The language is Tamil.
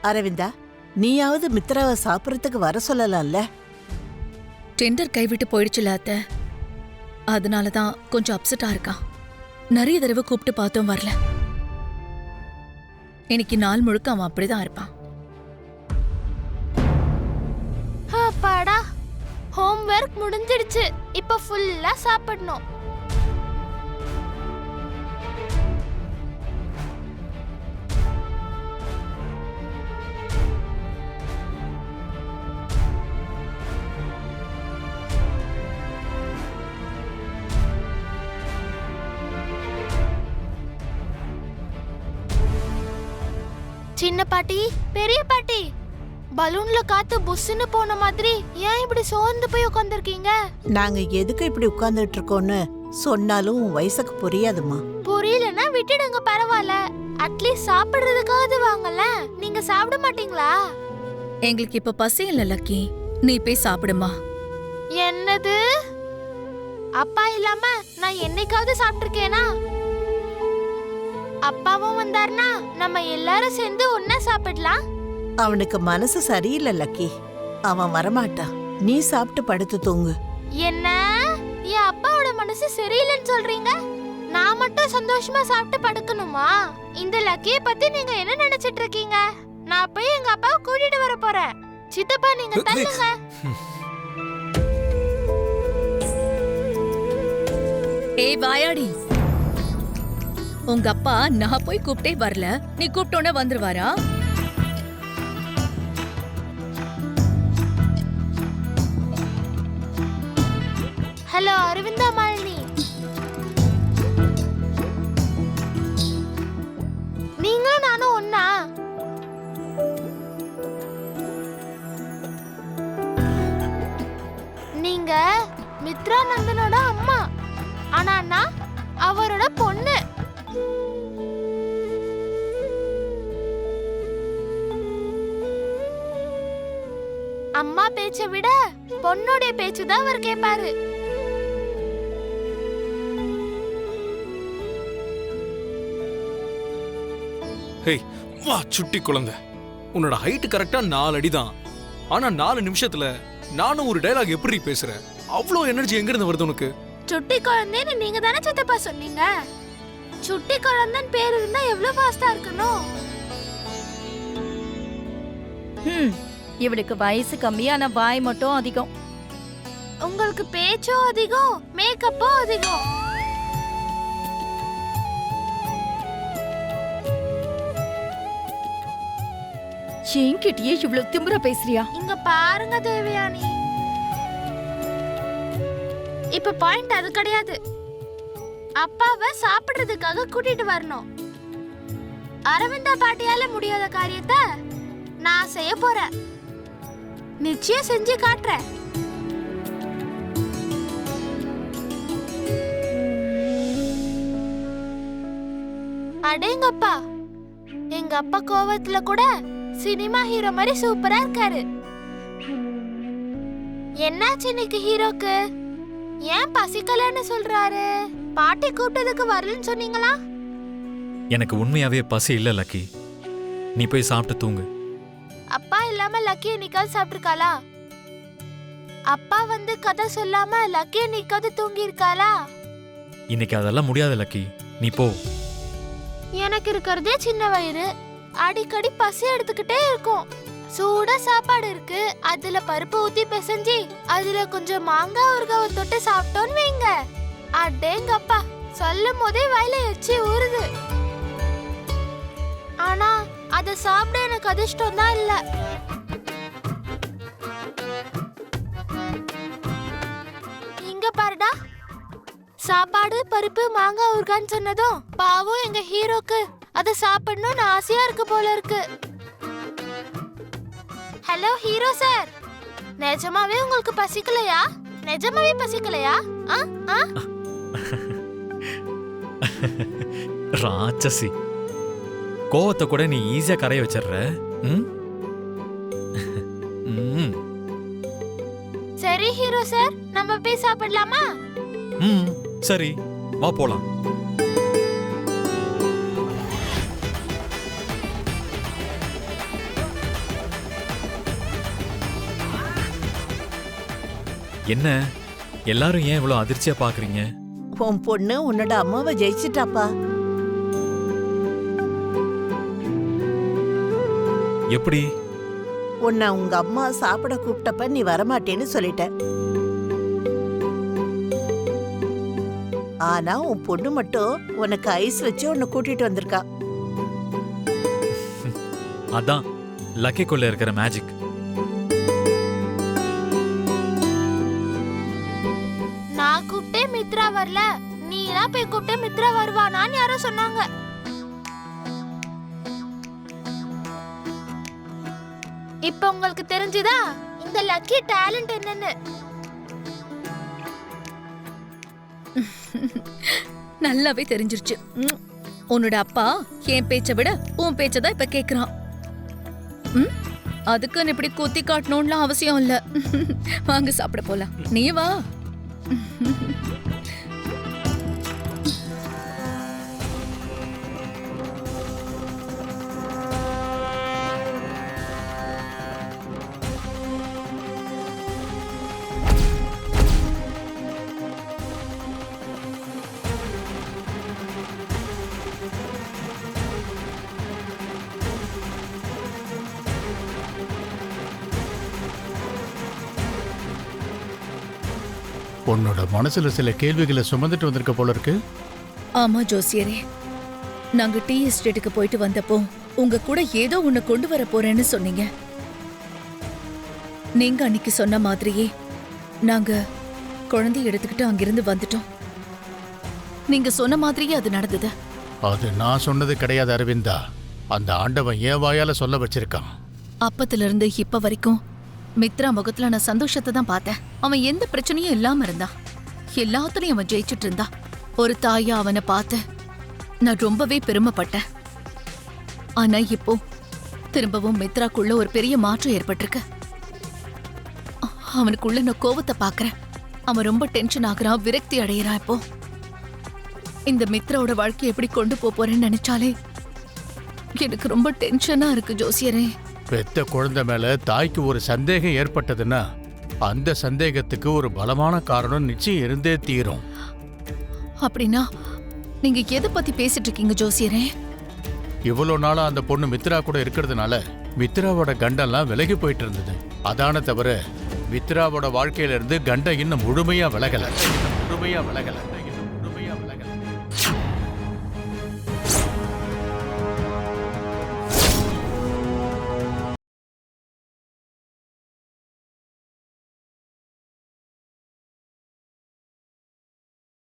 அரவிந்தா, நீயாவது மித்ராவை சாப்பிடறதுக்கு வர சொல்லலாம்ல. டெண்டர் கைவிட்டு போயிடுச்சுல அத்தை, அதனாலதான் கொஞ்சம் அப்செட்டா இருக்கான். நிறைய தடவை கூப்பிட்டு பார்த்தோம், வரல. இன்னைக்கு நாள் முழுக்க அவன் அப்படிதான் இருப்பான். அப்பாடா, ஹோம்வொர்க் முடிஞ்சிடுச்சு. இப்ப ஃபுல்லா சாப்பிடணும். சின்ன பாட்டி, பெரிய பாட்டி, பலூன்ல காத்து புஷ்னு போன மாதிரி ஏன் இப்படி சோர்ந்து போய் உட்கார்ந்திருக்கீங்க? நாங்க எதுக்கு இப்படி உட்கார்ந்துட்டு இருக்கோம்னு சொன்னாலும் உன் வயசுக்கு புரியாதுமா. புரியலன்னா விட்டுடுங்க, பரவாயில்ல. அட்லீஸ்ட் சாப்பிடுறதுக்காவது வாங்கல. நீங்க சாப்பிட மாட்டீங்களா? எங்களுக்கு இப்ப பசி இல்ல லக்கி, நீ போய் சாப்பிடுமா. என்னது? அப்பா இல்லாம நான் என்னைக்காவது சாப்பிட்டிருக்கேனா? அப்பாவும் வந்தாருன்னா நம்ம எல்லாரும் சேர்ந்து ஒன்னா சாப்பிடலாம். அவனுக்கு மனசு சரியில்லை லக்கி, அவன் வரமாட்டான். நீ சாப்பிட்டு படுத்து தூங்கு. என்ன, என் அப்பாவோட மனசு சரியில்லைன்னு சொல்றீங்க? நான் மட்டும் சந்தோஷமா சாப்பிட்டு படுக்கணுமா? இந்த லக்கிய பத்தி நீங்க என்ன நினைச்சிட்டு இருக்கீங்க? நான் போய் எங்க அப்பாவை கூட்டிட்டு வர போறேன். சித்தப்பா, நீங்க தள்ளுங்க. ஏய் வாயாடி, உங்க அப்பா நான் போய் கூப்பிட்டே வரல, நீ கூப்பிட்டோன்னே வந்துருவாரா? ஹலோ அரவிந்தா, மாலினி, நீங்களும் நானும் ஒன்னா? நீங்க மித்ரா நந்தனோட அம்மா, ஆனா நான் அவரோட பொண்ணு. அம்மா பேச்சை விட பொண்ணுடைய பேச்சுதான் அவர் கேட்பாரு. ஹேய் வா சுட்டி குழந்தை, உன்னோட ஹைட் கரெக்டா 4 அடி தான். ஆனா 4 நிமிஷத்துல நானும் ஒரு டயலாக் எப்படி பேசுறேன்? அவ்வளோ எனர்ஜி எங்க இருந்து வருது உனக்கு? சுட்டி குழந்தைன்னு நீங்க தானே சித்தப்பா சொன்னீங்க. சுட்டி குழந்தைன்னு பேர் இருந்தா எவ்வளவு ஃபாஸ்டா இருக்கணும்? இவளுக்கு வயசு கம்மியான வாய் மட்டும் அதிகம். உங்களுக்கு பேச்சும் அதிகம், மேக்கப்பும் அதிகம். என்கிட்டயே இவ்வளவு திமிரா பேசுறியா? இங்க பாருங்க தேவயானி, இப்ப பாயிண்ட் அது கிடையாது. அப்பாவை சாப்பிடுறதுக்காக கூட்டிட்டு வரணும். அரவிந்தா பாட்டியால முடியாத காரியத்தை நான் செய்ய போறேன். நிச்சயம் செஞ்சு காட்டுறேன். அடேங்கப்பா, எங்க அப்பா கோவத்துல கூட சினிமா ஹீரோ மாதிரி சூப்பரா இருக்காரு. என்னாச்சு இன்னைக்கு ஹீரோக்கு? ஏன் பசிக்கலன்னு சொல்றாரு? பாட்டி கூப்பிட்டதுக்கு வரலன்னு சொன்னீங்களா? எனக்கு உண்மையாவே பசி இல்ல லக்கி, நீ போய் சாப்பிட்டு தூங்கு. அப்பா இல்லாம லக்கி என்னைக்காவது சாப்பிட்டிருக்காளா? அப்பா வந்து கதை சொல்லாம லக்கி என்னைக்காவது தூங்கி இருக்காளா? இன்னைக்கு அதெல்லாம் முடியாது லக்கி, நீ போ. எனக்கு இருக்கிறதே சின்ன வயிறு, அடிக்கடி பசி எடுத்துக்கிட்டே இருக்கும். சூடா சாப்பாடு இருக்கு, அதுல பருப்பு ஊத்தி பிசைஞ்சி அதுல கொஞ்சம் மாங்காய் ஊறுகாவை தொட்டு சாப்பிட்டோன்னு வைங்க, அடேங்கப்பா, சொல்லும் போதே வாயில எச்சி ஊறுது. ஆனா அத சாப்பிட எனக்கு அதிர்ஷ்டம் தான் இல்ல. இங்க பாருடா, சாப்பாடு பருப்பு மாங்காய் ஊறுகான்னு சொன்னதும் பாவம் எங்க ஹீரோக்கு அத சாப்பிடணும்னு ஆசையா இருக்கு போல இருக்கு. ஹலோ ஹீரோ சார், நிஜமாவே உங்களுக்கு பசிக்கலையா? நிஜமாவே பசிக்கலையா? ராட்சசி, கோவத்தை கூட நீ ஈஸியா கரைய வச்சிடுற. சரி ஹீரோ சார், நம்ம போய் சாப்பிடலாமா? சரி, வா போலாம். என்ன எல்லாரும் ஏன் இவ்வளோ அதிர்ச்சியா பாக்குறீங்க? உன் பொண்ணு உன்னோட அம்மாவை ஜெயிச்சிட்டாப்பா. எப்படி? உன்னை உங்க அம்மா சாப்பிட கூப்பிட்டப்ப நீ வரமாட்டேன்னு சொல்லிட்ட. ஆனா உன் பொண்ணு மட்டும் உனக்கு ஐஸ் வச்சு உன்னை கூட்டிட்டு வந்திருக்கா. அதான் லக்கிக்குள்ள இருக்கிற மேஜிக். நான் கூப்பிட்டே மித்ரா வரல, நீ எல்லாம் போய் கூப்பிட்டே மித்ரா வருவானான்னு யாரோ சொன்னாங்க. இப்ப உங்களுக்கு தெரிஞ்சுதா இந்த லக்கி டேலண்ட் என்னன்னு? நல்லாவே தெரிஞ்சிருச்சு. உன்னோட அப்பா என் பேச்சை விட உன் பேச்சதான் இப்ப கேக்குறான். அதுக்குன்னு இப்படி குத்தி காட்டணும்னு அவசியம் இல்ல. வாங்க சாப்பிட போலாம். நீ வா. உன்னோட மனசுல சில கேள்விகளை சுமந்துட்டு வந்திருக்க போல இருக்கு. ஆமா ஜோசியரே, நாங்க டீ எஸ்டேட்டுக்கு போயிட்டு வந்தப்போ உங்க கூட ஏதோ ஒண்ணு கொண்டு வர போறேன்னு சொன்னீங்க. நீங்க அன்னைக்கு சொன்ன மாதிரியே நாங்க குழந்தைய எடுத்துக்கிட்டு அங்கிருந்து வந்துட்டோம். நீங்க சொன்ன மாதிரியே அது நடந்தது. அது நான் சொன்னது கிடையாது அரவிந்தா. அந்த ஆண்டவன் ஏன் வாயால சொல்ல வச்சிருக்கான். அப்பத்துல இருந்து இப்ப வரைக்கும் மித்ரா முகத்துல நான் சந்தோஷத்தை தான் பார்த்தேன். அவன் எந்த பிரச்சனையும் இல்லாம இருந்தான். எல்லாத்துலயும் அவன் ஜெயிச்சுட்டு இருந்தா. ஒரு தாயா அவனை பார்த்து நான் ரொம்பவே பெருமைப்பட்டேன். ஆனா இப்போ திரும்பவும் மித்ராக்குள்ள ஒரு பெரிய மாற்றம் ஏற்பட்டிருக்கு. அவனுக்குள்ள நான் கோவத்தை பாக்குறேன். அவன் ரொம்ப டென்ஷன் ஆகுறான், விரக்தி அடையிறான். இப்போ இந்த மித்ராவோட வாழ்க்கையை எப்படி கொண்டு போறேன்னு நினைச்சாலே எனக்கு ரொம்ப டென்ஷனா இருக்கு ஜோசியரே. பெத்த குழந்தை மேல தாய்க்கு ஒரு சந்தேகம் ஏற்பட்டதுன்னா அந்த சந்தேகத்துக்கு ஒரு பலமான காரணம் நிச்சயம் இருந்தே தீரும். அப்படின்னா நீங்க எதை பத்தி பேசிட்டு இருக்கீங்க ஜோசியரே? இவ்வளவு நாளா அந்த பொண்ணு மித்ரா கூட இருக்கிறதுனால மித்ராவோட கண்டெல்லாம் விலகி போயிட்டு இருந்தது. அதான தவிர மித்ராவோட வாழ்க்கையில இருந்து கண்டம் இன்னும் முழுமையா விலகல.